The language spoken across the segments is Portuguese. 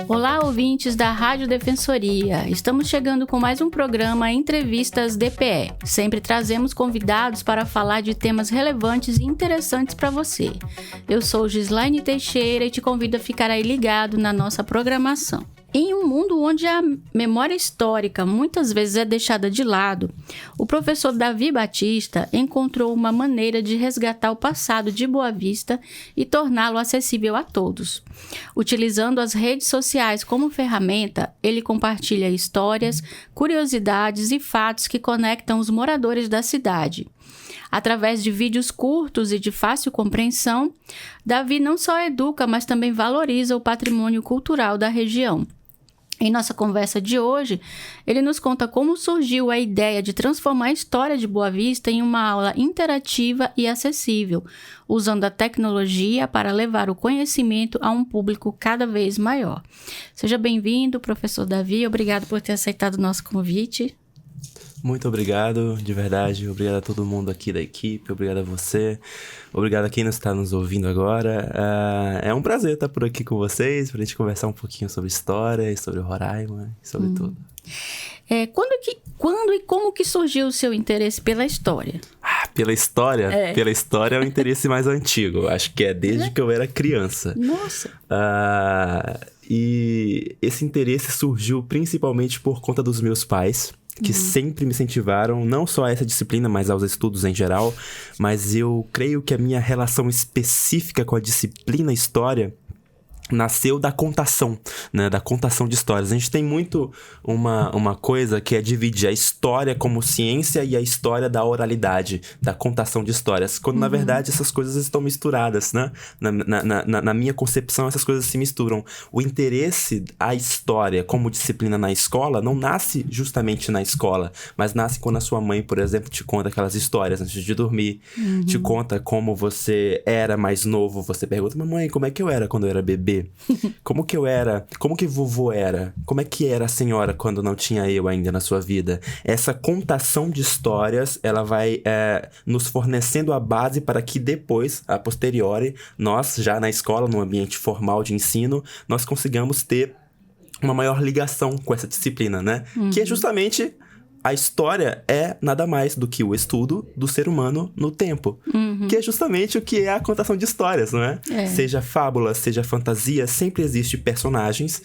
Olá, ouvintes da Rádio Defensoria. Estamos chegando com mais um programa Entrevistas DPE. Sempre trazemos convidados para falar de temas relevantes e interessantes para você. Eu sou Gislaine Teixeira e te convido a ficar aí ligado na nossa programação. Em um mundo onde a memória histórica muitas vezes é deixada de lado, o professor Davi Batista encontrou uma maneira de resgatar o passado de Boa Vista e torná-lo acessível a todos. Utilizando as redes sociais como ferramenta, ele compartilha histórias, curiosidades e fatos que conectam os moradores da cidade. Através de vídeos curtos e de fácil compreensão, Davi não só educa, mas também valoriza o patrimônio cultural da região. Em nossa conversa de hoje, ele nos conta como surgiu a ideia de transformar a história de Boa Vista em uma aula interativa e acessível, usando a tecnologia para levar o conhecimento a um público cada vez maior. Seja bem-vindo, professor Davi. Obrigado por ter aceitado o nosso convite. Muito obrigado, de verdade. Obrigado a todo mundo aqui da equipe, obrigado a você, obrigado a quem está nos ouvindo agora. É um prazer estar por aqui com vocês, para a gente conversar um pouquinho sobre história, sobre Roraima, sobre tudo. Quando e como que surgiu o seu interesse pela história? Pela história? Pela história é o interesse mais antigo, acho que é desde que eu era criança. Nossa! E esse interesse surgiu principalmente por conta dos meus pais, que sempre me incentivaram, não só a essa disciplina, mas aos estudos em geral. Mas eu creio que a minha relação específica com a disciplina História nasceu da contação, né? Da contação de histórias. A gente tem muito uma coisa que é dividir a história como ciência e a história da oralidade, da contação de histórias. Quando, na verdade, essas coisas estão misturadas, né? Na minha concepção, essas coisas se misturam. O interesse à história como disciplina na escola não nasce justamente na escola, mas nasce quando a sua mãe, por exemplo, te conta aquelas histórias antes de dormir, te conta como você era mais novo. Você pergunta, mamãe, como é que eu era quando eu era bebê? Como que eu era? Como que vovô era? Como é que era a senhora quando não tinha eu ainda na sua vida? Essa contação de histórias, ela vai nos fornecendo a base para que depois, a posteriori, nós, já na escola, no ambiente formal de ensino, nós consigamos ter uma maior ligação com essa disciplina, né? Que é justamente... A história é nada mais do que o estudo do ser humano no tempo. Que é justamente o que é a contação de histórias, não é? Seja fábula, seja fantasia, sempre existe personagens,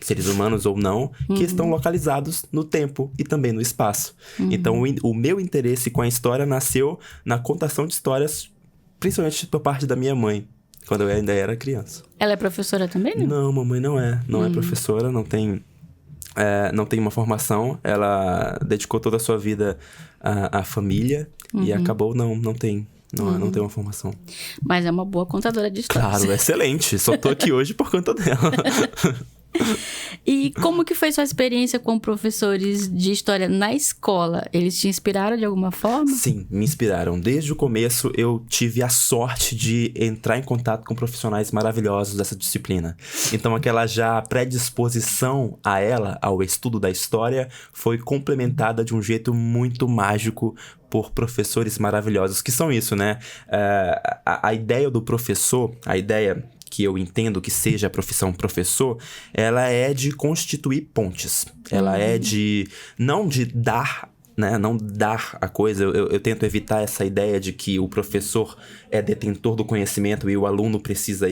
seres humanos ou não, que estão localizados no tempo e também no espaço. Então, o meu interesse com a história nasceu na contação de histórias, principalmente por parte da minha mãe, quando eu ainda era criança. Ela é professora também, não? Não, mamãe não é. Não é professora, não tem uma formação. Ela dedicou toda a sua vida à família e acabou, não tem uma formação. Mas é uma boa contadora de histórias. Claro, excelente. Só tô aqui hoje por conta dela. E como que foi sua experiência com professores de história na escola? Eles te inspiraram de alguma forma? Sim, me inspiraram. Desde o começo eu tive a sorte de entrar em contato com profissionais maravilhosos dessa disciplina. Então aquela já predisposição ao estudo da história, foi complementada de um jeito muito mágico por professores maravilhosos, que são isso, né? A ideia do professor, a ideia que eu entendo que seja a profissão professor, ela é de constituir pontes. Ela é de... não de dar, né? Não dar a coisa. Eu tento evitar essa ideia de que o professor é detentor do conhecimento e o aluno precisa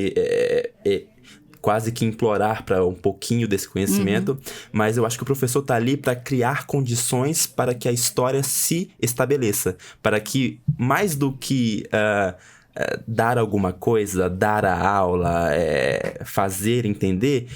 quase que implorar para um pouquinho desse conhecimento. Mas eu acho que o professor está ali para criar condições para que a história se estabeleça. Para que, mais do que... dar alguma coisa, dar a aula, fazer entender,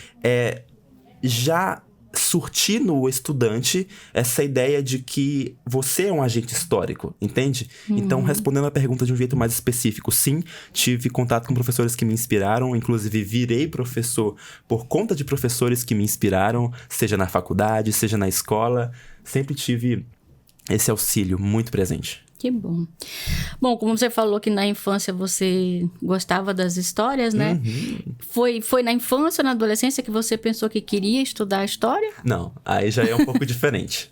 já surtir no estudante essa ideia de que você é um agente histórico, entende? Então, respondendo a pergunta de um jeito mais específico, sim, tive contato com professores que me inspiraram, inclusive virei professor por conta de professores que me inspiraram, seja na faculdade, seja na escola, sempre tive esse auxílio muito presente. Que bom. Bom, como você falou que na infância você gostava das histórias, né? Foi na infância ou na adolescência que você pensou que queria estudar história? Não, aí já é um pouco diferente.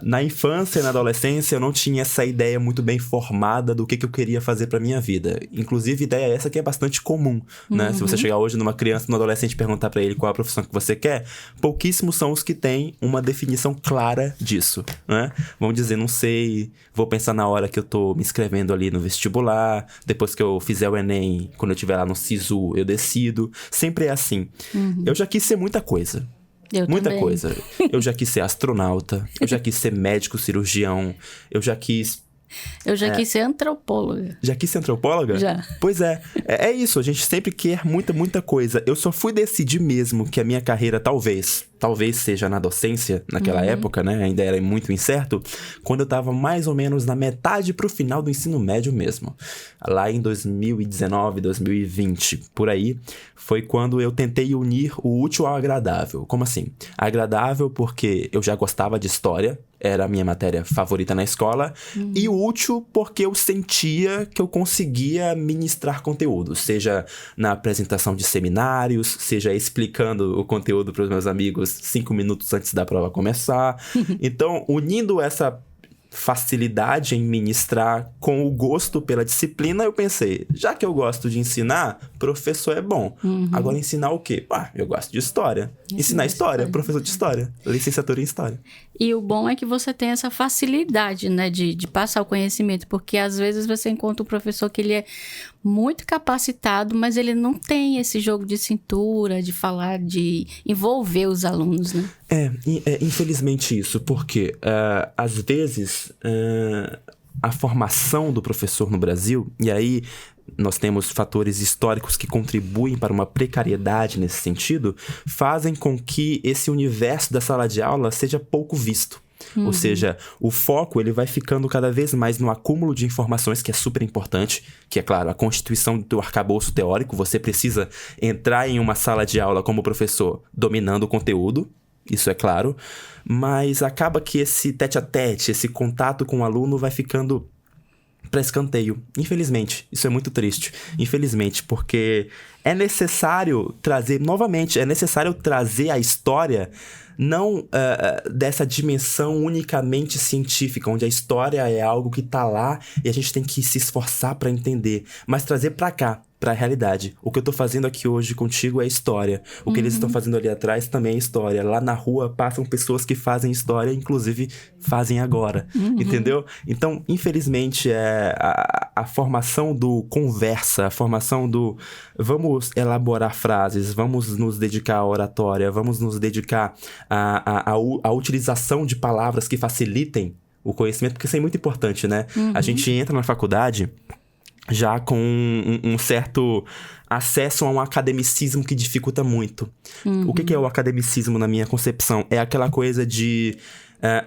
Na infância e na adolescência eu não tinha essa ideia muito bem formada do que eu queria fazer pra minha vida. Inclusive, ideia essa que é bastante comum, né? Se você chegar hoje numa criança, num adolescente e perguntar pra ele qual a profissão que você quer, pouquíssimos são os que têm uma definição clara disso, né? Vamos dizer, não sei, vou pensar na hora que eu tô me inscrevendo ali no vestibular, depois que eu fizer o Enem, quando eu estiver lá no SISU, eu decido. Sempre é assim. Eu já quis ser muita coisa. Muita coisa. Eu já quis ser astronauta, eu já quis ser médico cirurgião, eu já quis ser antropóloga. Já quis ser antropóloga? Já. Pois é. É isso, a gente sempre quer muita coisa. Eu só fui decidir mesmo que a minha carreira talvez seja na docência, naquela época, né? Ainda era muito incerto. Quando eu tava mais ou menos na metade pro final do ensino médio mesmo. Lá em 2019, 2020, por aí, foi quando eu tentei unir o útil ao agradável. Como assim? Agradável porque eu já gostava de história, era a minha matéria favorita na escola, e útil porque eu sentia que eu conseguia ministrar conteúdo, seja na apresentação de seminários, seja explicando o conteúdo para os meus amigos 5 minutos antes da prova começar. Então, unindo essa facilidade em ministrar com o gosto pela disciplina, eu pensei, já que eu gosto de ensinar, professor é bom. Agora, ensinar o quê? Eu gosto de história. Ensinar história, professor de história, licenciatura em história. E o bom é que você tem essa facilidade, né, de passar o conhecimento, porque às vezes você encontra um professor que ele é muito capacitado, mas ele não tem esse jogo de cintura, de falar, de envolver os alunos, né? Infelizmente isso, porque às vezes a formação do professor no Brasil, e aí nós temos fatores históricos que contribuem para uma precariedade nesse sentido, fazem com que esse universo da sala de aula seja pouco visto. Ou seja, o foco ele vai ficando cada vez mais no acúmulo de informações, que é super importante, que é claro, a constituição do arcabouço teórico. Você precisa entrar em uma sala de aula como professor dominando o conteúdo, isso é claro, mas acaba que esse tete-a-tete, esse contato com o aluno vai ficando para escanteio. Infelizmente, isso é muito triste. Infelizmente, porque é necessário trazer, novamente, a história não dessa dimensão unicamente científica, onde a história é algo que tá lá e a gente tem que se esforçar para entender, mas trazer para cá, para a realidade. O que eu tô fazendo aqui hoje contigo é história. O que eles estão fazendo ali atrás também é história. Lá na rua passam pessoas que fazem história, inclusive fazem agora. Entendeu? Então, infelizmente, a formação do conversa, a formação do vamos elaborar frases, vamos nos dedicar à oratória, vamos nos dedicar à utilização de palavras que facilitem o conhecimento, porque isso é muito importante, né? A gente entra na faculdade já com um certo acesso a um academicismo que dificulta muito. O que é o academicismo na minha concepção? É aquela coisa de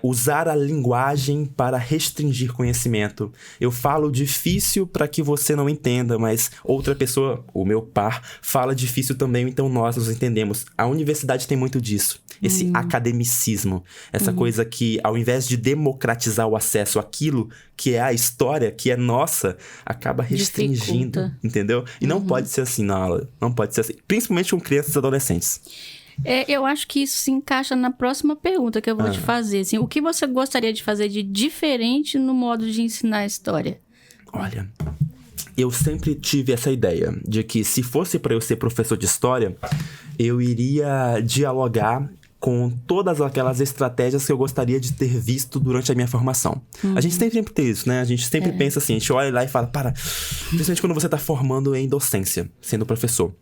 usar a linguagem para restringir conhecimento. Eu falo difícil para que você não entenda, mas outra pessoa, o meu par, fala difícil também, então nós nos entendemos. A universidade tem muito disso. Esse academicismo. Essa coisa que, ao invés de democratizar o acesso àquilo que é a história, que é nossa, acaba restringindo, entendeu? E não pode ser assim na aula. Não pode ser assim. Principalmente com crianças e adolescentes. Eu acho que isso se encaixa na próxima pergunta que eu vou te fazer. Assim, o que você gostaria de fazer de diferente no modo de ensinar a história? Olha, eu sempre tive essa ideia de que se fosse para eu ser professor de história, eu iria dialogar com todas aquelas estratégias que eu gostaria de ter visto durante a minha formação. A gente sempre tem isso, né? A gente sempre pensa assim, a gente olha lá e fala, principalmente quando você tá formando em docência, sendo professor.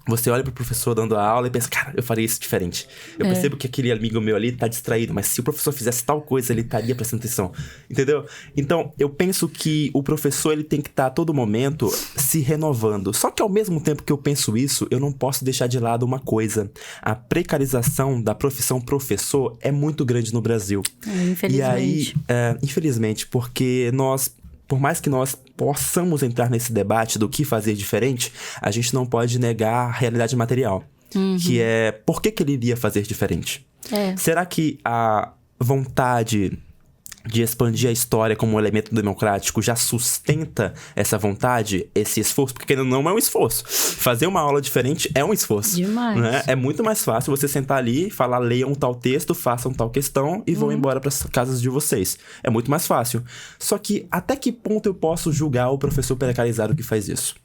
Você olha pro professor dando a aula e pensa, cara, eu faria isso diferente. Eu percebo que aquele amigo meu ali tá distraído, mas se o professor fizesse tal coisa, ele estaria prestando atenção. Entendeu? Então, eu penso que o professor, ele tem que estar a todo momento se renovando. Só que ao mesmo tempo que eu penso isso, eu não posso deixar de lado uma coisa. A precarização da profissão professor é muito grande no Brasil. Infelizmente. E aí, infelizmente, porque por mais que nós possamos entrar nesse debate do que fazer diferente, a gente não pode negar a realidade material. Que é, por que ele iria fazer diferente? Será que a vontade de expandir a história como um elemento democrático já sustenta essa vontade, esse esforço? Porque não é um esforço. Fazer uma aula diferente é um esforço. Demais. Né? É muito mais fácil você sentar ali, falar, leiam tal texto, façam tal questão e vão embora para as casas de vocês. É muito mais fácil. Só que até que ponto eu posso julgar o professor precarizado que faz isso?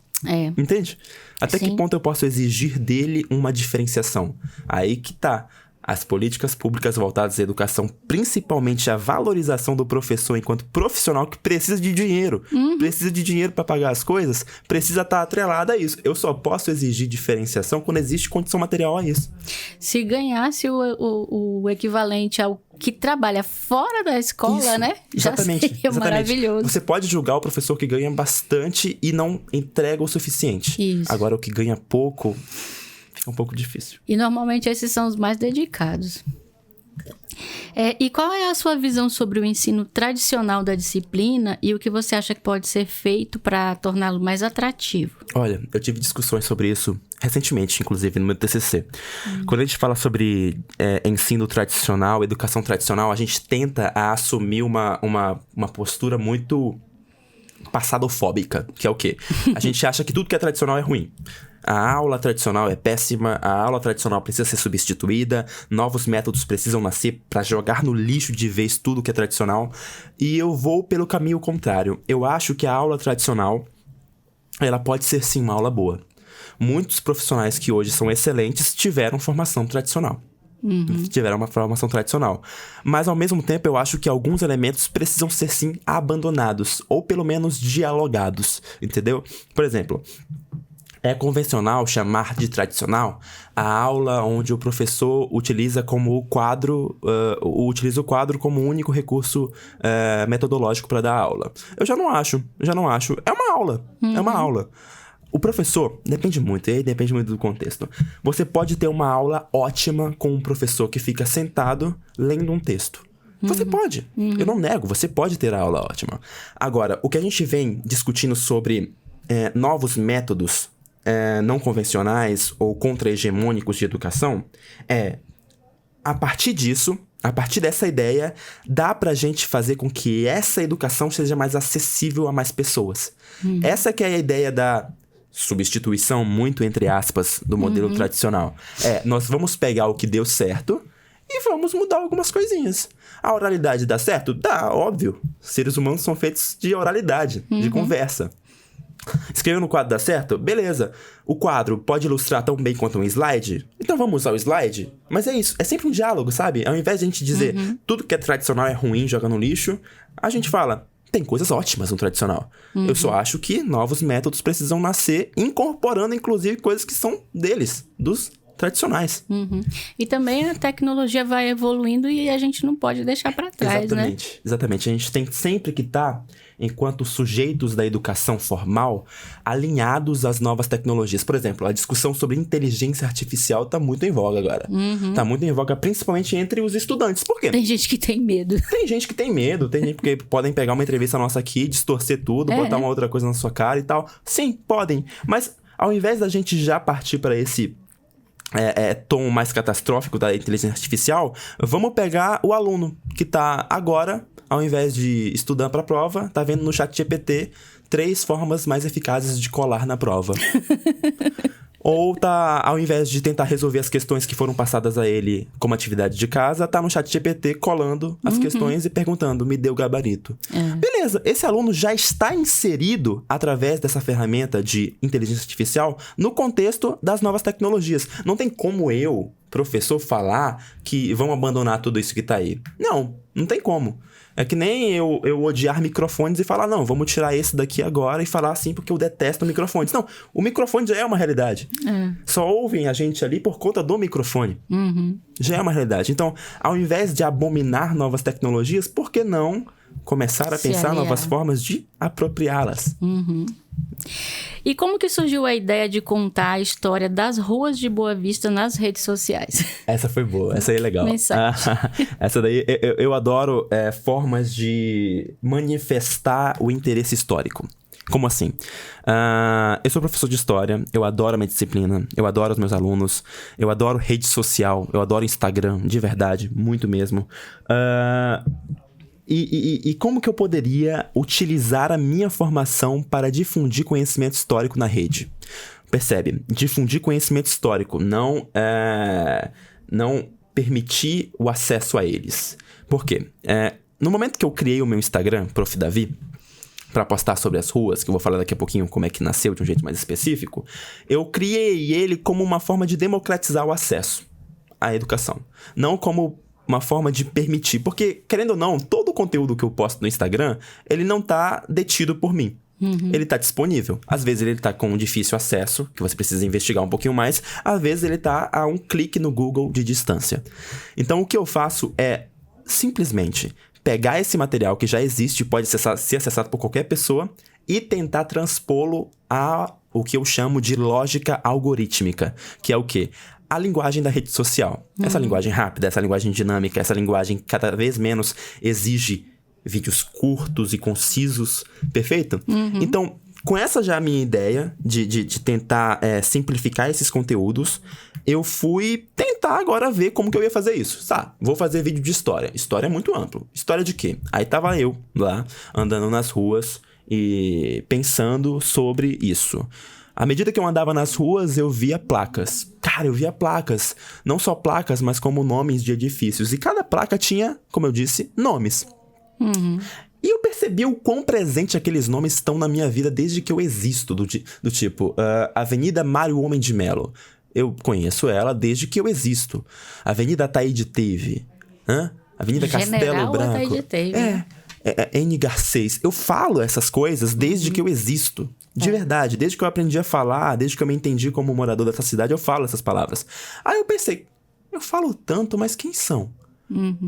Entende? Até que ponto eu posso exigir dele uma diferenciação? Aí que tá. As políticas públicas voltadas à educação, principalmente a valorização do professor enquanto profissional que precisa de dinheiro. Precisa de dinheiro para pagar as coisas, precisa estar atrelada a isso. Eu só posso exigir diferenciação quando existe condição material a isso. Se ganhasse o equivalente ao que trabalha fora da escola, isso, né? Exatamente, Já seria maravilhoso. Você pode julgar o professor que ganha bastante e não entrega o suficiente. Isso. Agora, o que ganha pouco... um pouco difícil. E normalmente esses são os mais dedicados. E qual é a sua visão sobre o ensino tradicional da disciplina e o que você acha que pode ser feito para torná-lo mais atrativo? Olha, eu tive discussões sobre isso recentemente, inclusive, no meu TCC. Quando a gente fala sobre ensino tradicional, educação tradicional, a gente tenta assumir uma postura muito passadofóbica, que é o quê? A gente acha que tudo que é tradicional é ruim. A aula tradicional é péssima, a aula tradicional precisa ser substituída, novos métodos precisam nascer para jogar no lixo de vez tudo que é tradicional. E eu vou pelo caminho contrário. Eu acho que a aula tradicional, ela pode ser sim uma aula boa. Muitos profissionais que hoje são excelentes tiveram formação tradicional. Tiveram uma formação tradicional. Mas, ao mesmo tempo, eu acho que alguns elementos precisam ser, sim, abandonados. Ou, pelo menos, dialogados. Entendeu? Por exemplo... é convencional chamar de tradicional a aula onde o professor utiliza como quadro, utiliza o quadro como único recurso metodológico para dar aula. Eu já não acho. É uma aula. É uma aula. O professor, depende muito do contexto. Você pode ter uma aula ótima com um professor que fica sentado lendo um texto. Você pode. Eu não nego, você pode ter a aula ótima. Agora, o que a gente vem discutindo sobre novos métodos não convencionais ou contra-hegemônicos de educação, a partir disso, a partir dessa ideia, dá pra gente fazer com que essa educação seja mais acessível a mais pessoas. Essa que é a ideia da substituição, muito entre aspas, do modelo tradicional. Nós vamos pegar o que deu certo e vamos mudar algumas coisinhas. A oralidade dá certo? Dá, óbvio. Seres humanos são feitos de oralidade, de conversa. Escrever no quadro dá certo? Beleza. O quadro pode ilustrar tão bem quanto um slide? Então vamos usar o slide? Mas é isso, é sempre um diálogo, sabe? Ao invés de a gente dizer tudo que é tradicional é ruim, joga no lixo, a gente fala, tem coisas ótimas no tradicional. Eu só acho que novos métodos precisam nascer, incorporando inclusive coisas que são deles, dos tradicionais. E também a tecnologia vai evoluindo e a gente não pode deixar para trás, né? Exatamente. A gente tem sempre que estar, enquanto sujeitos da educação formal, alinhados às novas tecnologias. Por exemplo, a discussão sobre inteligência artificial está muito em voga agora. Está muito em voga, principalmente entre os estudantes. Por quê? Tem gente que tem medo. Tem gente porque podem pegar uma entrevista nossa aqui, distorcer tudo, botar uma outra coisa na sua cara e tal. Sim, podem. Mas ao invés da gente já partir para esse tom mais catastrófico da inteligência artificial, vamos pegar o aluno que tá agora, ao invés de estudar para a prova, tá vendo no ChatGPT 3 formas mais eficazes de colar na prova. Ou tá, ao invés de tentar resolver as questões que foram passadas a ele como atividade de casa, tá no ChatGPT colando as questões e perguntando, me dê o gabarito. Beleza, esse aluno já está inserido, através dessa ferramenta de inteligência artificial, no contexto das novas tecnologias. Não tem como eu, professor, falar que vão abandonar tudo isso que tá aí. Não tem como. É que nem eu odiar microfones e falar, não, vamos tirar esse daqui agora e falar assim porque eu detesto microfones. Não, o microfone já é uma realidade. Só ouvem a gente ali por conta do microfone. Já é uma realidade. Então, ao invés de abominar novas tecnologias, por que não começar a pensar novas formas de apropriá-las? E como que surgiu a ideia de contar a história das ruas de Boa Vista nas redes sociais? Essa foi boa, essa aí é legal. Essa daí, eu adoro formas de manifestar o interesse histórico. Como assim? Eu sou professor de história, eu adoro a minha disciplina, eu adoro os meus alunos, eu adoro rede social, eu adoro Instagram, de verdade, muito mesmo. E como que eu poderia utilizar a minha formação para difundir conhecimento histórico na rede? Percebe? Difundir conhecimento histórico, não permitir o acesso a eles. Por quê? No momento que eu criei o meu Instagram, Prof. Davi, para postar sobre as ruas, que eu vou falar daqui a pouquinho como é que nasceu de um jeito mais específico, eu criei ele como uma forma de democratizar o acesso à educação. Não como uma forma de permitir. Porque, querendo ou não, todo o conteúdo que eu posto no Instagram, ele não tá detido por mim. Ele tá disponível. Às vezes ele tá com um difícil acesso, que você precisa investigar um pouquinho mais. Às vezes ele tá a um clique no Google de distância. Então, o que eu faço é simplesmente pegar esse material que já existe, pode ser acessado por qualquer pessoa, e tentar transpô-lo a o que eu chamo de lógica algorítmica, que é o quê? A linguagem da rede social. Essa linguagem rápida, essa linguagem dinâmica, essa linguagem que cada vez menos exige vídeos curtos e concisos, perfeito? Então, com essa já minha ideia de tentar simplificar esses conteúdos, eu fui tentar agora ver como que eu ia fazer isso. Tá, vou fazer vídeo de história. História é muito amplo. História de quê? Aí tava eu lá, andando nas ruas e pensando sobre isso. À medida que eu andava nas ruas, eu via placas. Cara, eu via placas. Não só placas, mas como nomes de edifícios. E cada placa tinha, como eu disse, nomes. E eu percebi o quão presente aqueles nomes estão na minha vida desde que eu existo. Do tipo, Avenida Mário Homem de Melo. Eu conheço ela desde que eu existo. Avenida Ataíde Teve. Avenida Castelo Branco. Ataíde Teve. N. Garcês. Eu falo essas coisas desde que eu existo. De verdade. Desde que eu aprendi a falar, desde que eu me entendi como morador dessa cidade, eu falo essas palavras. Aí eu pensei, eu falo tanto, mas quem são?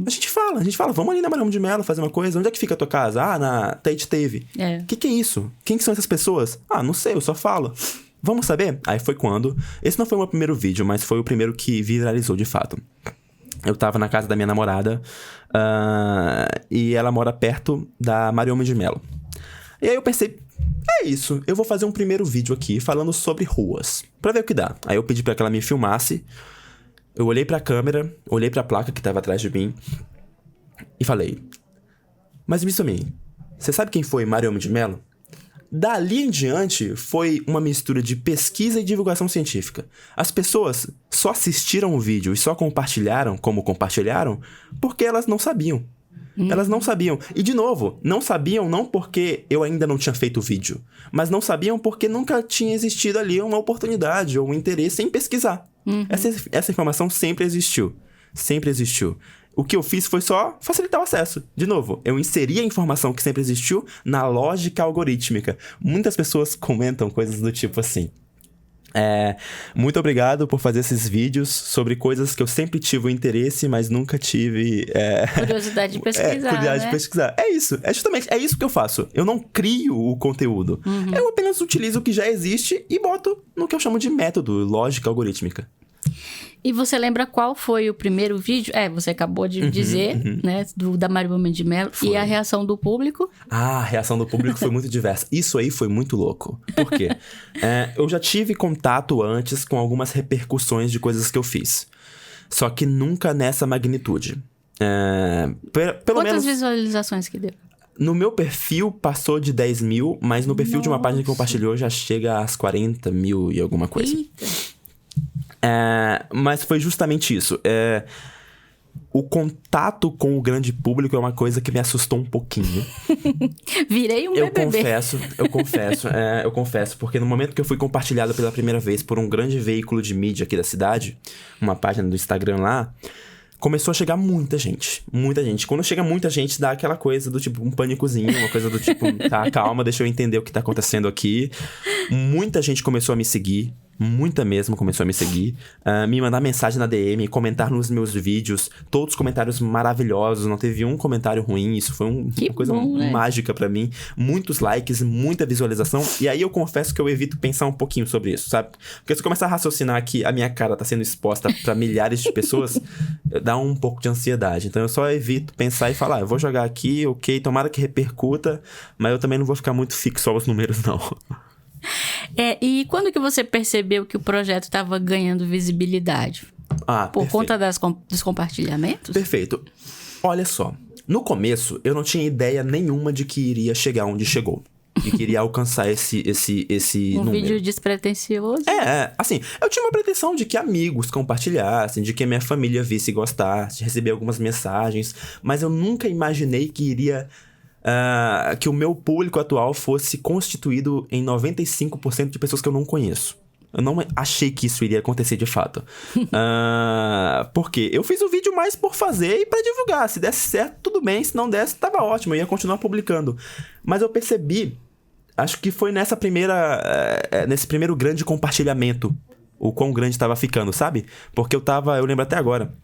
A gente fala, vamos ali na Mário Homem de Melo fazer uma coisa. Onde é que fica a tua casa? Na Ataíde Teve. Que é isso? Quem que são essas pessoas? Não sei, eu só falo. Vamos saber? Aí foi quando... Esse não foi o meu primeiro vídeo, mas foi o primeiro que viralizou de fato. Eu tava na casa da minha namorada e ela mora perto da Mário Homem de Melo. E aí eu pensei, é isso, eu vou fazer um primeiro vídeo aqui falando sobre ruas, pra ver o que dá. Aí eu pedi pra que ela me filmasse, eu olhei pra câmera, olhei pra placa que tava atrás de mim e falei, mas me mim, você sabe quem foi Mário Homem de Melo? Dali em diante, foi uma mistura de pesquisa e divulgação científica. As pessoas só assistiram o vídeo e só compartilharam como compartilharam porque elas não sabiam. Elas não sabiam. E, de novo, não sabiam não porque eu ainda não tinha feito o vídeo, mas não sabiam porque nunca tinha existido ali uma oportunidade ou um interesse em pesquisar. Essa informação sempre existiu. Sempre existiu. O que eu fiz foi só facilitar o acesso. De novo, eu inseri a informação que sempre existiu na lógica algorítmica. Muitas pessoas comentam coisas do tipo assim... muito obrigado por fazer esses vídeos sobre coisas que eu sempre tive o interesse, mas nunca tive... curiosidade de pesquisar, curiosidade de pesquisar. É isso. Justamente isso que eu faço. Eu não crio o conteúdo. Eu apenas utilizo o que já existe e boto no que eu chamo de método, lógica algorítmica. E você lembra qual foi o primeiro vídeo? Você acabou de dizer, né? Da Mário Homem de Melo. E a reação do público? A reação do público foi muito diversa. Isso aí foi muito louco. Por quê? Eu já tive contato antes com algumas repercussões de coisas que eu fiz. Só que nunca nessa magnitude. Quantas visualizações que deu? No meu perfil passou de 10 mil, mas no perfil de uma página que compartilhou já chega às 40 mil e alguma coisa. Eita. Mas foi justamente isso. O contato com o grande público é uma coisa que me assustou um pouquinho. Virei um BBB. Eu confesso, porque no momento que eu fui compartilhado pela primeira vez por um grande veículo de mídia aqui da cidade, uma página do Instagram lá, começou a chegar muita gente. Muita gente. Quando chega muita gente, dá aquela coisa do tipo, um pânicozinho, uma coisa do tipo, tá, calma, deixa eu entender o que tá acontecendo aqui. Muita gente começou a me seguir. Muita mesmo começou a me seguir, me mandar mensagem na DM, comentar nos meus vídeos, todos os comentários maravilhosos, não teve um comentário ruim, isso foi uma coisa mágica pra mim, muitos likes, muita visualização, e aí eu confesso que eu evito pensar um pouquinho sobre isso, sabe? Porque se eu começar a raciocinar que a minha cara tá sendo exposta pra milhares de pessoas, dá um pouco de ansiedade, então eu só evito pensar e falar, eu vou jogar aqui, ok, tomara que repercuta, mas eu também não vou ficar muito fixo aos números, não. E quando que você percebeu que o projeto estava ganhando visibilidade? Por conta dos compartilhamentos? Perfeito. Olha só, No começo, eu não tinha ideia nenhuma de que iria chegar onde chegou. E queria alcançar esse número. Vídeo despretensioso. Assim, eu tinha uma pretensão de que amigos compartilhassem, de que a minha família visse e gostasse, de receber algumas mensagens, mas eu nunca imaginei que iria... que o meu público atual fosse constituído em 95% de pessoas que eu não conheço. Eu não achei que isso iria acontecer de fato. Porque eu fiz o vídeo mais por fazer e pra divulgar. Se desse certo, tudo bem. Se não desse, tava ótimo. Eu ia continuar publicando. Mas eu percebi... Acho que foi nesse primeiro grande compartilhamento, o quão grande estava ficando, sabe? Porque eu lembro até agora,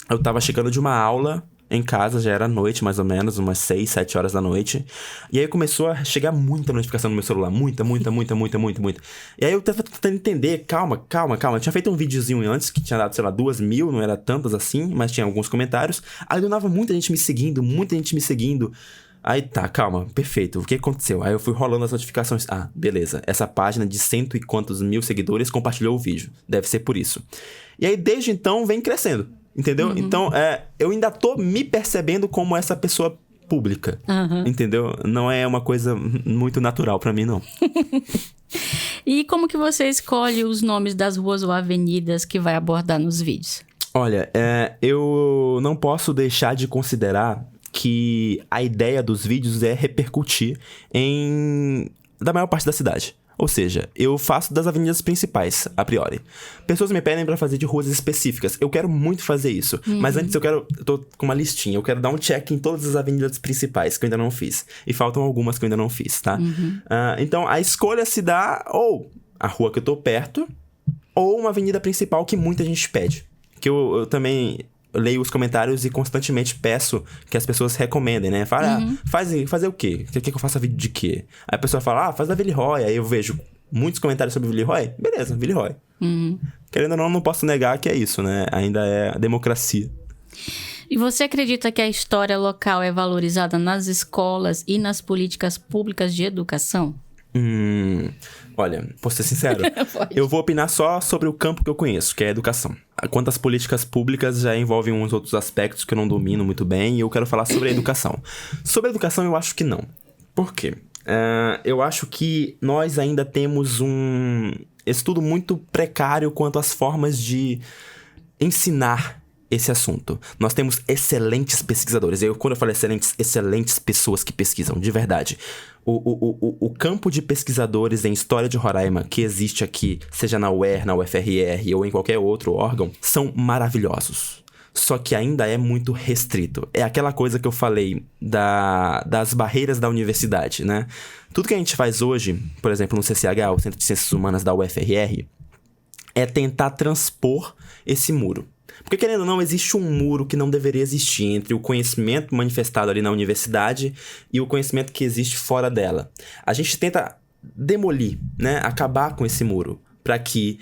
eu tava chegando de uma aula em casa, já era noite mais ou menos, umas 6, 7 horas da noite. E aí começou a chegar muita notificação no meu celular, muita. E aí eu tava tentando entender, calma. Eu tinha feito um videozinho antes, que tinha dado, sei lá, 2.000, não era tantas assim, mas tinha alguns comentários. Aí eu dava muita gente me seguindo. Aí tá, calma, perfeito, o que aconteceu? Aí eu fui rolando as notificações. Beleza, essa página de 100 e quantos mil seguidores compartilhou o vídeo, deve ser por isso. E aí desde então vem crescendo, entendeu? Então eu ainda tô me percebendo como essa pessoa pública, entendeu? Não é uma coisa muito natural pra mim, não. E como que você escolhe os nomes das ruas ou avenidas que vai abordar nos vídeos? Olha, eu não posso deixar de considerar que a ideia dos vídeos é repercutir da maior parte da cidade. Ou seja, eu faço das avenidas principais, a priori. Pessoas me pedem pra fazer de ruas específicas. Eu quero muito fazer isso. Mas antes eu tô com uma listinha. Eu quero dar um check em todas as avenidas principais que eu ainda não fiz. E faltam algumas que eu ainda não fiz, tá? Então, a escolha se dá ou a rua que eu tô perto, ou uma avenida principal que muita gente pede. Que eu também... Eu leio os comentários e constantemente peço que as pessoas recomendem, né? Fala, fazer o quê? Quer que eu faça vídeo de quê? Aí a pessoa fala, faz da Villeroy. Aí eu vejo muitos comentários sobre Villeroy. Beleza, Villeroy. Querendo ou não posso negar que é isso, né? Ainda é a democracia. E você acredita que a história local é valorizada nas escolas e nas políticas públicas de educação? Olha, vou ser sincero, eu vou opinar só sobre o campo que eu conheço, que é a educação. Quanto às políticas públicas, já envolvem uns outros aspectos que eu não domino muito bem, e eu quero falar sobre a educação. Sobre a educação, eu acho que não. Por quê? Eu acho que nós ainda temos um estudo muito precário quanto às formas de ensinar esse assunto. Nós temos excelentes pesquisadores. Quando eu falo excelentes pessoas que pesquisam, de verdade. O campo de pesquisadores em história de Roraima que existe aqui, seja na UER, na UFRR ou em qualquer outro órgão, são maravilhosos. Só que ainda é muito restrito. É aquela coisa que eu falei das barreiras da universidade, né? Tudo que a gente faz hoje, por exemplo, no CCH, o Centro de Ciências Humanas da UFRR, é tentar transpor esse muro. Porque, querendo ou não, existe um muro que não deveria existir entre o conhecimento manifestado ali na universidade e o conhecimento que existe fora dela. A gente tenta demolir, né? Acabar com esse muro, para que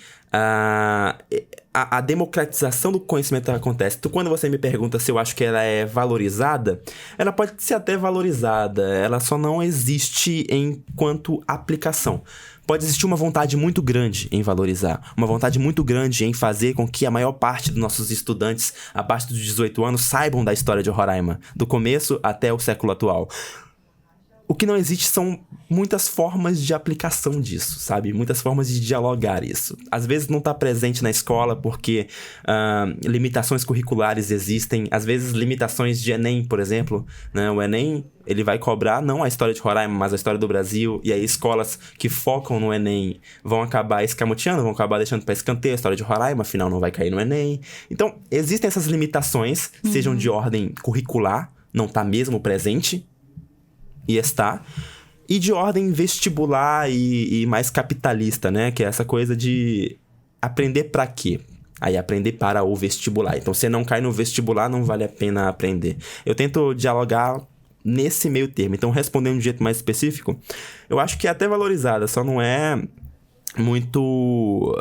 a democratização do conhecimento acontece. Então, quando você me pergunta se eu acho que ela é valorizada, ela pode ser até valorizada, ela só não existe enquanto aplicação. Pode existir uma vontade muito grande em valorizar, uma vontade muito grande em fazer com que a maior parte dos nossos estudantes, abaixo dos 18 anos, saibam da história de Roraima, do começo até o século atual. O que não existe são muitas formas de aplicação disso, sabe? Muitas formas de dialogar isso. Às vezes não está presente na escola porque limitações curriculares existem. Às vezes limitações de Enem, por exemplo, né? O Enem, ele vai cobrar não a história de Roraima, mas a história do Brasil. E aí escolas que focam no Enem vão acabar escamoteando, vão acabar deixando para escanteio a história de Roraima, afinal não vai cair no Enem. Então, existem essas limitações, sejam de ordem curricular, não está mesmo presente, e está, e de ordem vestibular e mais capitalista, né? Que é essa coisa de aprender pra quê? Aí aprender para o vestibular. Então, se não cai no vestibular, não vale a pena aprender. Eu tento dialogar nesse meio termo. Então, respondendo de um jeito mais específico, eu acho que é até valorizada, só não é muito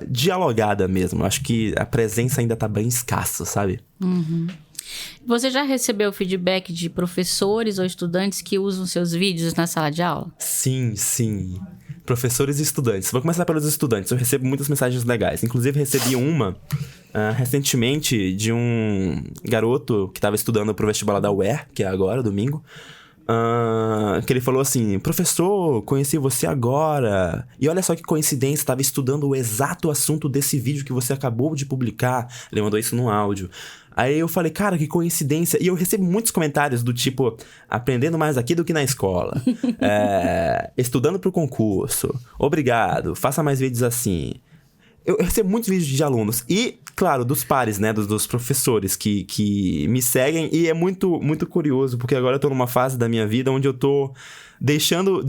dialogada mesmo. Eu acho que a presença ainda tá bem escassa, sabe? Você já recebeu feedback de professores ou estudantes que usam seus vídeos na sala de aula? Sim. Professores e estudantes. Vou começar pelos estudantes. Eu recebo muitas mensagens legais. Inclusive, recebi uma recentemente de um garoto que estava estudando pro vestibular da UER, que é agora, domingo. Que ele falou assim: professor, conheci você agora. E olha só que coincidência, estava estudando o exato assunto desse vídeo que você acabou de publicar. Ele mandou isso no áudio. Aí eu falei, cara, que coincidência. E eu recebo muitos comentários do tipo: aprendendo mais aqui do que na escola. Estudando pro concurso. Obrigado, faça mais vídeos assim. Eu recebo muitos vídeos de alunos. E, claro, dos pares, né? Dos professores que me seguem. E é muito, muito curioso, porque agora eu tô numa fase da minha vida onde eu tô deixando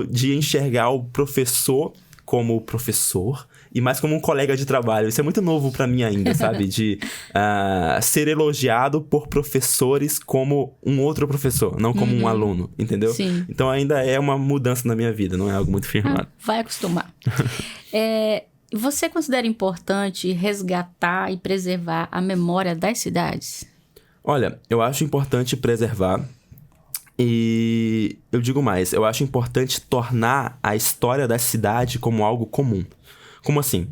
de enxergar o professor como professor e mais como um colega de trabalho. Isso é muito novo pra mim ainda, sabe? De ser elogiado por professores como um outro professor, não como um aluno, entendeu? Sim. Então ainda é uma mudança na minha vida, não é algo muito firmado. Vai acostumar. Você considera importante resgatar e preservar a memória das cidades? Olha, eu acho importante preservar. E eu digo mais, eu acho importante tornar a história da cidade como algo comum. Como assim?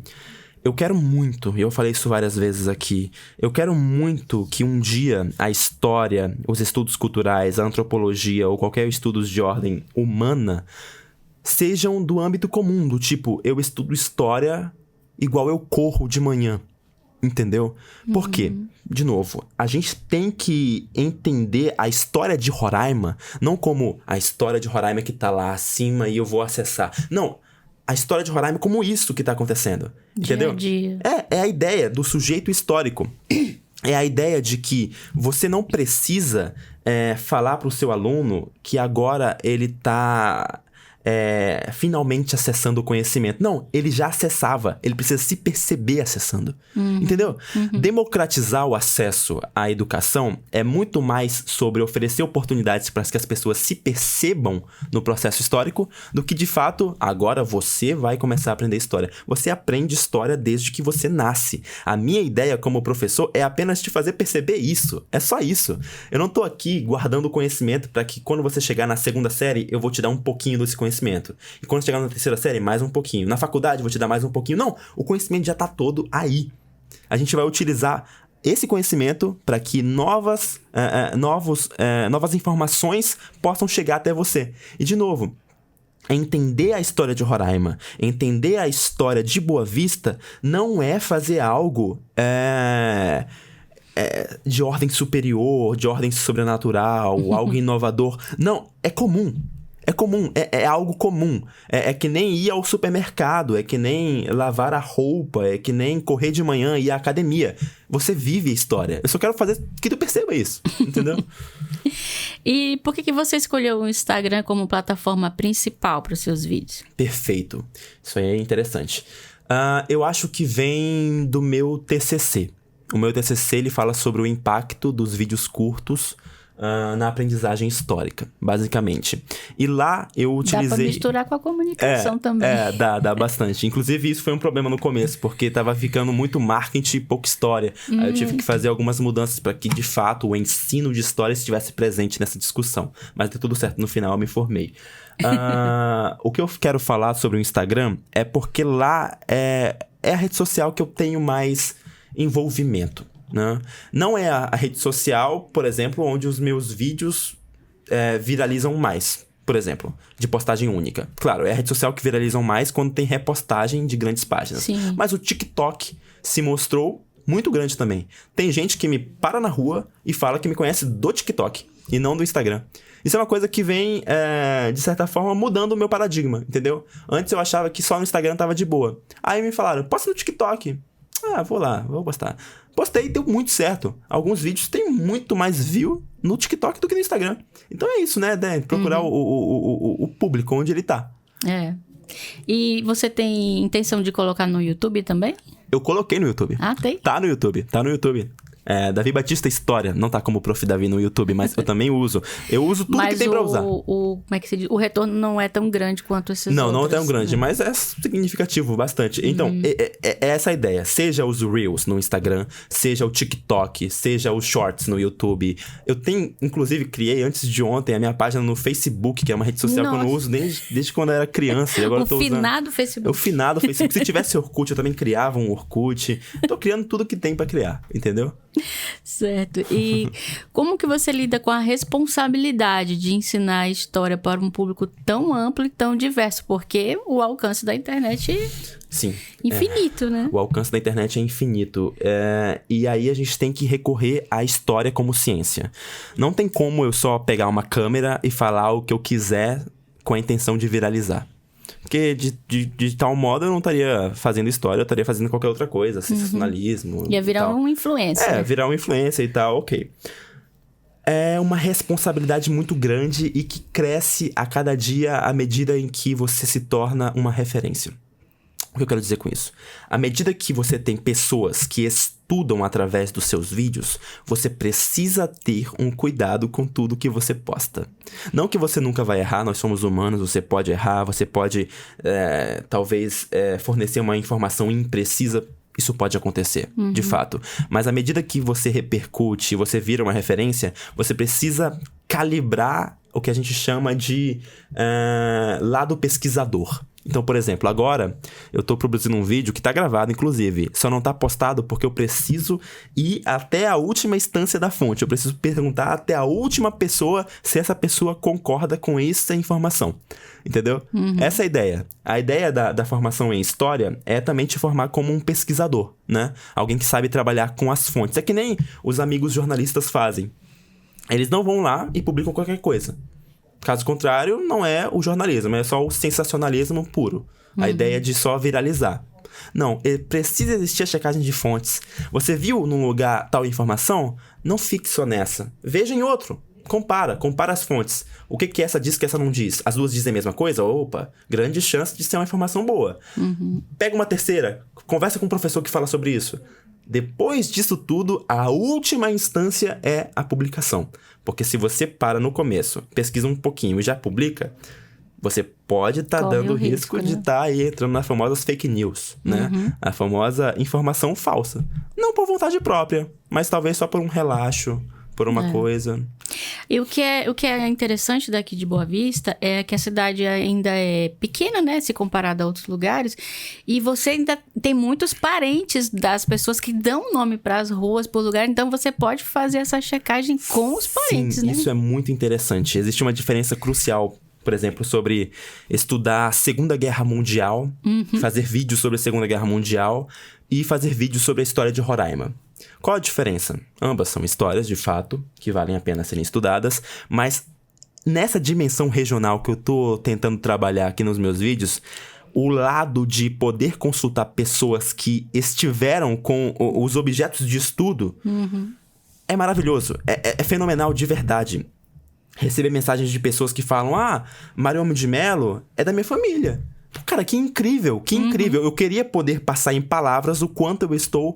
Eu quero muito, e eu falei isso várias vezes aqui, eu quero muito que um dia a história, os estudos culturais, a antropologia ou qualquer estudos de ordem humana sejam do âmbito comum, do tipo, eu estudo história igual eu corro de manhã. Entendeu? Por quê? De novo, a gente tem que entender a história de Roraima, não como a história de Roraima que tá lá acima e eu vou acessar. Não, a história de Roraima como isso que tá acontecendo. Entendeu? Dia a dia. É a ideia do sujeito histórico. É a ideia de que você não precisa falar pro seu aluno que agora ele tá finalmente acessando o conhecimento. Não, ele já acessava. Ele precisa se perceber acessando. Entendeu? Democratizar o acesso à educação é muito mais sobre oferecer oportunidades para que as pessoas se percebam no processo histórico do que, de fato, agora você vai começar a aprender história. Você aprende história desde que você nasce. A minha ideia como professor é apenas te fazer perceber isso. É só isso. Eu não tô aqui guardando conhecimento para que quando você chegar na segunda série, eu vou te dar um pouquinho desse conhecimento. E quando chegar na terceira série, mais um pouquinho. Na faculdade, vou te dar mais um pouquinho. Não, o conhecimento já tá todo aí. A gente vai utilizar esse conhecimento para que novas informações possam chegar até você. E, de novo, entender a história de Roraima, entender a história de Boa Vista, não é fazer algo de ordem superior, de ordem sobrenatural, algo inovador. Não, é comum. É comum, é algo comum. É que nem ir ao supermercado, é que nem lavar a roupa, é que nem correr de manhã e ir à academia. Você vive a história. Eu só quero fazer que tu perceba isso, entendeu? E por que você escolheu o Instagram como plataforma principal para os seus vídeos? Perfeito. Isso aí é interessante. Eu acho que vem do meu TCC. O meu TCC, ele fala sobre o impacto dos vídeos curtos na aprendizagem histórica, basicamente. E lá eu utilizei... Dá pra misturar com a comunicação também. Dá bastante. Inclusive, isso foi um problema no começo, porque tava ficando muito marketing e pouca história. Aí eu tive que fazer algumas mudanças para que, de fato, o ensino de história estivesse presente nessa discussão. Mas deu tudo certo no final, eu me formei. O que eu quero falar sobre o Instagram é porque lá é a rede social que eu tenho mais envolvimento. Não é a rede social, por exemplo, onde os meus vídeos viralizam mais, por exemplo, de postagem única. Claro, é a rede social que viralizam mais quando tem repostagem de grandes páginas. Sim. Mas o TikTok se mostrou muito grande também. Tem gente que me para na rua e fala que me conhece do TikTok e não do Instagram. Isso é uma coisa que vem, de certa forma, mudando o meu paradigma, entendeu? Antes eu achava que só no Instagram tava de boa. Aí me falaram, posta no TikTok. Vou lá, vou postar. Postei e deu muito certo. Alguns vídeos têm muito mais view no TikTok do que no Instagram. Então é isso, né? Procurar o público onde ele tá. E você tem intenção de colocar no YouTube também? Eu coloquei no YouTube. Tem? Tá no YouTube. Davi Batista História. Não tá como Prof. Davi no YouTube, mas eu também uso. Eu uso tudo que tem pra usar. Como é que se diz? O retorno não é tão grande quanto esses outros. Não é tão grande, mas é significativo bastante. Então, é essa a ideia. Seja os Reels no Instagram, seja o TikTok, seja os Shorts no YouTube. Eu inclusive, criei antes de ontem a minha página no Facebook, que é uma rede social que eu não uso desde quando eu era criança. E agora eu tô usando. Finado Facebook. O finado Facebook. Se tivesse Orkut, eu também criava um Orkut. Tô criando tudo que tem pra criar, entendeu? Certo. E como que você lida com a responsabilidade de ensinar a história para um público tão amplo e tão diverso? Porque o alcance da internet Sim, infinito, né? O alcance da internet é infinito. E aí a gente tem que recorrer à história como ciência. Não tem como eu só pegar uma câmera e falar o que eu quiser com a intenção de viralizar. Porque de tal modo eu não estaria fazendo história, eu estaria fazendo qualquer outra coisa, sensacionalismo. Ia virar um influencer. Virar um influencer e tal, ok. É uma responsabilidade muito grande e que cresce a cada dia à medida em que você se torna uma referência. O que eu quero dizer com isso? À medida que você tem pessoas que estudam através dos seus vídeos, você precisa ter um cuidado com tudo que você posta. Não que você nunca vai errar, nós somos humanos, você pode errar, você pode, talvez, fornecer uma informação imprecisa. Isso pode acontecer, de fato. Mas à medida que você repercute, você vira uma referência, você precisa calibrar o que a gente chama de lado pesquisador. Então, por exemplo, agora eu tô produzindo um vídeo que tá gravado, inclusive. Só não tá postado porque eu preciso ir até a última instância da fonte. Eu preciso perguntar até a última pessoa se essa pessoa concorda com essa informação. Entendeu? Essa é a ideia. A ideia da formação em história é também te formar como um pesquisador, né? Alguém que sabe trabalhar com as fontes. É que nem os amigos jornalistas fazem. Eles não vão lá e publicam qualquer coisa. Caso contrário, não é o jornalismo, é só o sensacionalismo puro. A ideia de só viralizar. Não, precisa existir a checagem de fontes. Você viu num lugar tal informação? Não fique só nessa. Veja em outro. Compara as fontes. O que essa diz que essa não diz? As duas dizem a mesma coisa? Opa, grande chance de ser uma informação boa. Pega uma terceira, conversa com um professor que fala sobre isso. Depois disso tudo, a última instância é a publicação. Porque se você para no começo, pesquisa um pouquinho e já publica, você pode estar dando o risco de estar aí entrando nas famosas fake news, né? A famosa informação falsa. Não por vontade própria, mas talvez só por um relaxo, por uma coisa. E o que é interessante daqui de Boa Vista é que a cidade ainda é pequena, né? Se comparada a outros lugares. E você ainda tem muitos parentes das pessoas que dão nome para as ruas, por lugar. Então, você pode fazer essa checagem com os parentes, Sim, né? Isso é muito interessante. Existe uma diferença crucial, por exemplo, sobre estudar a Segunda Guerra Mundial, fazer vídeos sobre a Segunda Guerra Mundial e fazer vídeos sobre a história de Roraima. Qual a diferença? Ambas são histórias, de fato, que valem a pena serem estudadas, mas nessa dimensão regional que eu tô tentando trabalhar aqui nos meus vídeos, o lado de poder consultar pessoas que estiveram com os objetos de estudo é maravilhoso, é fenomenal de verdade. Receber mensagens de pessoas que falam: Mariôme de Mello é da minha família. Cara, que incrível, que incrível. Eu queria poder passar em palavras o quanto eu estou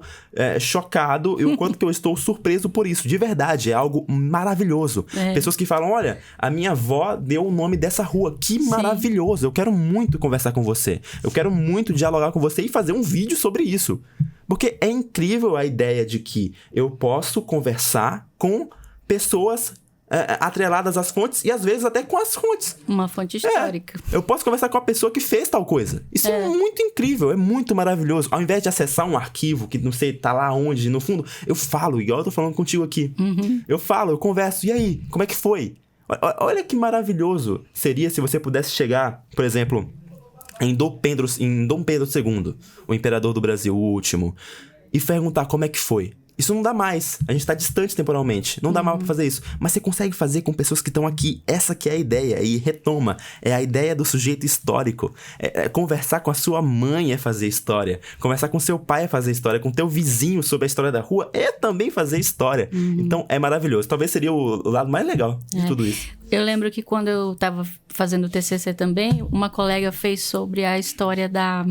chocado e o quanto que eu estou surpreso por isso. De verdade, é algo maravilhoso. Pessoas que falam: olha, a minha avó deu o nome dessa rua. Que maravilhoso. Eu quero muito conversar com você. Eu quero muito dialogar com você e fazer um vídeo sobre isso. Porque é incrível a ideia de que eu posso conversar com pessoas atreladas às fontes e às vezes até com as fontes. Uma fonte histórica. Eu posso conversar com a pessoa que fez tal coisa. Isso é muito incrível, é muito maravilhoso. Ao invés de acessar um arquivo que não sei, tá lá onde, no fundo, eu falo, igual eu tô falando contigo aqui. Eu falo, eu converso, e aí, como é que foi? Olha que maravilhoso seria se você pudesse chegar, por exemplo, em Dom Pedro II, o imperador do Brasil, o último, e perguntar como é que foi. Isso não dá mais. A gente tá distante temporalmente. Não dá mais pra fazer isso. Mas você consegue fazer com pessoas que estão aqui. Essa que é a ideia. E retoma. É a ideia do sujeito histórico. Conversar com a sua mãe é fazer história. Conversar com seu pai é fazer história. Com teu vizinho sobre a história da rua é também fazer história. Então, é maravilhoso. Talvez seria o lado mais legal de tudo isso. Eu lembro que quando eu tava fazendo o TCC também, uma colega fez sobre a história da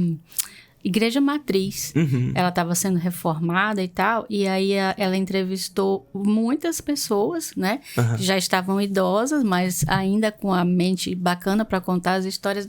igreja matriz. Ela estava sendo reformada e tal, e aí ela entrevistou muitas pessoas, né? Que já estavam idosas, mas ainda com a mente bacana para contar as histórias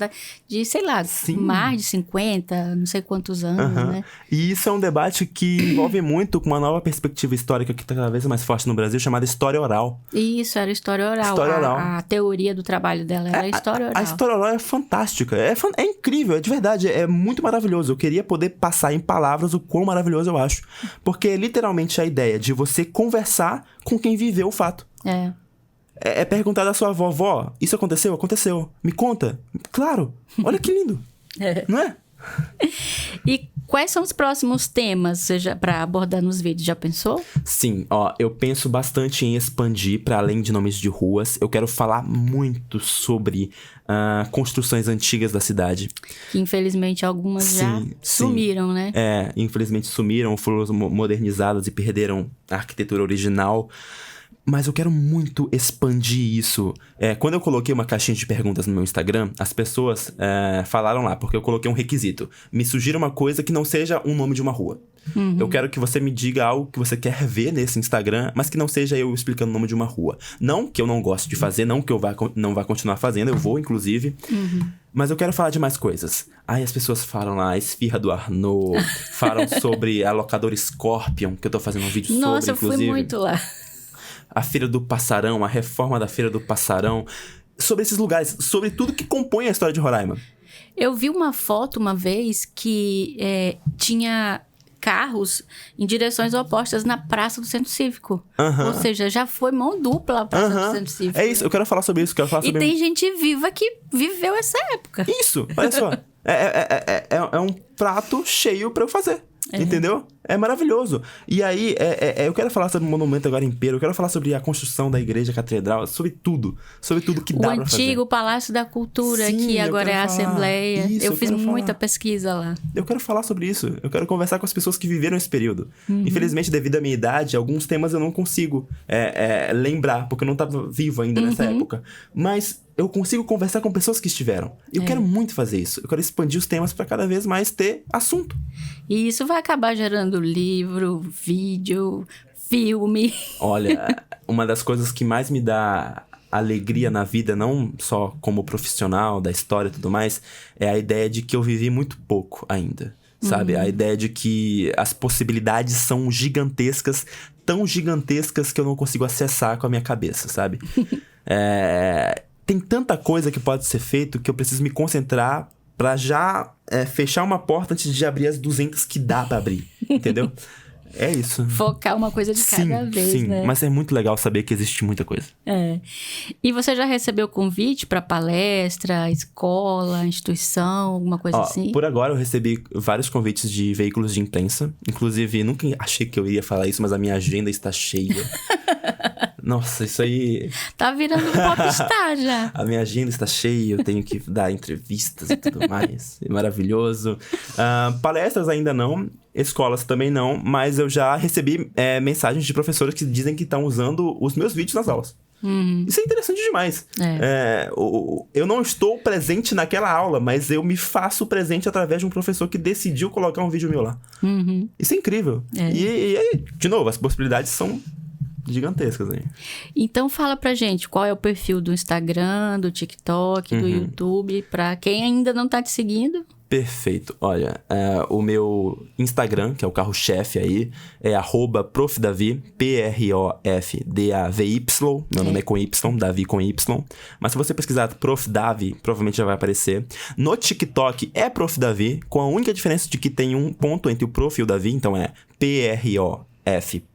de, sei lá, mais de 50, não sei quantos anos, né? E isso é um debate que envolve muito com uma nova perspectiva histórica que está cada vez mais forte no Brasil, chamada história oral. Isso, era história oral. História oral. A teoria do trabalho dela era história oral. A história oral é fantástica, é incrível, é de verdade, é muito maravilhoso. Eu queria poder passar em palavras o quão maravilhoso eu acho. Porque é literalmente a ideia de você conversar com quem viveu o fato. É perguntar da sua avó, vó, isso aconteceu? Aconteceu. Me conta. Claro. Olha que lindo. Não é? E quais são os próximos temas para abordar nos vídeos? Já pensou? Sim, eu penso bastante em expandir para além de nomes de ruas. Eu quero falar muito sobre construções antigas da cidade. Que infelizmente algumas já sumiram, né? Infelizmente sumiram, foram modernizadas e perderam a arquitetura original. Mas eu quero muito expandir isso. Quando eu coloquei uma caixinha de perguntas no meu Instagram, as pessoas falaram lá, porque eu coloquei um requisito. Me sugira uma coisa que não seja um nome de uma rua. Eu quero que você me diga algo que você quer ver nesse Instagram, mas que não seja eu explicando o nome de uma rua. Não que eu não goste de fazer, não que eu não vá continuar fazendo, eu vou, inclusive. Mas eu quero falar de mais coisas. Aí as pessoas falam lá, a esfirra do Arnaud, falam sobre a locadora Scorpion, que eu tô fazendo um vídeo sobre, Nossa, inclusive. Eu fui muito lá. A Feira do Passarão, a reforma da Feira do Passarão. Sobre esses lugares, sobre tudo que compõe a história de Roraima. Eu vi uma foto uma vez que tinha carros em direções opostas na Praça do Centro Cívico. Ou seja, já foi mão dupla a Praça do Centro Cívico. É isso, eu quero falar sobre isso. E tem gente viva que viveu essa época. Isso, olha só. É um prato cheio pra eu fazer. Entendeu? É maravilhoso. E aí, eu quero falar sobre o Monumento Garimpeiro, eu quero falar sobre a construção da igreja catedral, sobre tudo que dá pra fazer. O antigo Palácio da Cultura, que agora é a Assembleia. Eu fiz muita pesquisa lá. Eu quero falar sobre isso. Eu quero conversar com as pessoas que viveram esse período. Infelizmente, devido à minha idade, alguns temas eu não consigo lembrar, porque eu não estava vivo ainda nessa época. Mas eu consigo conversar com pessoas que estiveram. Eu quero muito fazer isso. Eu quero expandir os temas para cada vez mais ter assunto. E isso vai acabar gerando livro, vídeo, filme. Olha, uma das coisas que mais me dá alegria na vida, não só como profissional da história e tudo mais, é a ideia de que eu vivi muito pouco ainda. Sabe? A ideia de que as possibilidades são gigantescas, tão gigantescas que eu não consigo acessar com a minha cabeça, sabe? Tem tanta coisa que pode ser feito que eu preciso me concentrar pra já fechar uma porta antes de abrir as 200 que dá pra abrir, entendeu? É isso. Focar uma coisa de cada vez, né? Mas é muito legal saber que existe muita coisa. E você já recebeu convite pra palestra, escola, instituição, alguma coisa assim? Por agora eu recebi vários convites de veículos de imprensa. Inclusive, nunca achei que eu iria falar isso, mas a minha agenda está cheia. Nossa, isso aí... Tá virando um popstar já. A minha agenda está cheia, eu tenho que dar entrevistas e tudo mais. É maravilhoso. Palestras ainda não, escolas também não, mas eu já recebi mensagens de professores que dizem que estão usando os meus vídeos nas aulas. Isso é interessante demais. Eu não estou presente naquela aula, mas eu me faço presente através de um professor que decidiu colocar um vídeo meu lá. Isso é incrível. E aí, de novo, as possibilidades são gigantescas aí. Então fala pra gente qual é o perfil do Instagram, do TikTok, do YouTube, pra quem ainda não tá te seguindo. Perfeito. Olha, o meu Instagram, que é o carro-chefe aí, é @profdavi, PROFDAVY. Meu nome é com Y, Davi com Y. Mas se você pesquisar Prof. Davi, provavelmente já vai aparecer. No TikTok é Prof. Davi, com a única diferença de que tem um ponto entre o Prof e o Davi, então é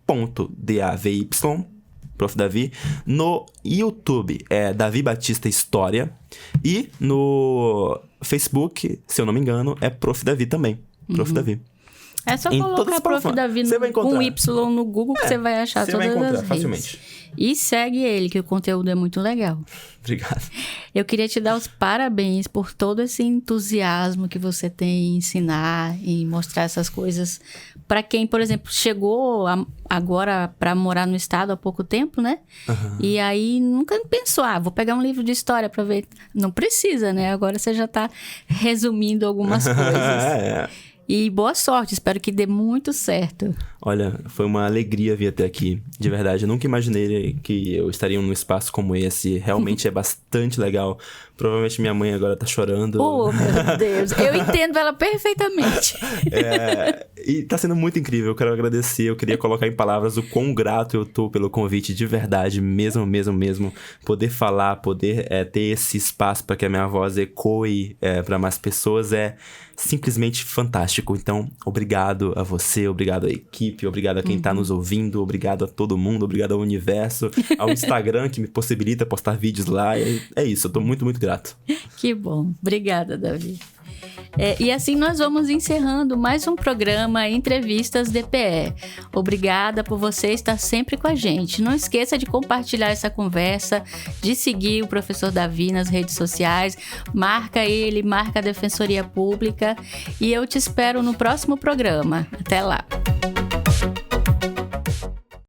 PROF.DAVY, Prof. Davi. No YouTube é Davi Batista História. E no Facebook, se eu não me engano, é Prof. Davi também. Prof. Davi. É só colocar Prof. Davi com Y no Google que você vai achar todas as redes. Facilmente. E segue ele, que o conteúdo é muito legal. Obrigado. Eu queria te dar os parabéns por todo esse entusiasmo que você tem em ensinar e mostrar essas coisas para quem, por exemplo, chegou agora para morar no estado há pouco tempo, né? E aí nunca pensou, vou pegar um livro de história para ver. Não precisa, né? Agora você já tá resumindo algumas coisas. E boa sorte, espero que dê muito certo. Olha, foi uma alegria vir até aqui, de verdade. Eu nunca imaginei que eu estaria num espaço como esse. Realmente é bastante legal. Provavelmente minha mãe agora tá chorando. Oh, meu Deus, eu entendo ela perfeitamente. E tá sendo muito incrível, eu quero agradecer. Eu queria colocar em palavras o quão grato eu tô pelo convite, de verdade, mesmo. Poder falar, poder ter esse espaço para que a minha voz ecoe para mais pessoas é simplesmente fantástico. Então, obrigado a você, obrigado à equipe, obrigado a quem tá nos ouvindo, obrigado a todo mundo, obrigado ao universo, ao Instagram que me possibilita postar vídeos lá. É isso, eu tô muito, muito grato. Que bom. Obrigada, Davi. E assim nós vamos encerrando mais um programa Entrevistas DPE. Obrigada por você estar sempre com a gente. Não esqueça de compartilhar essa conversa, de seguir o professor Davi nas redes sociais. Marca ele, marca a Defensoria Pública. E eu te espero no próximo programa. Até lá.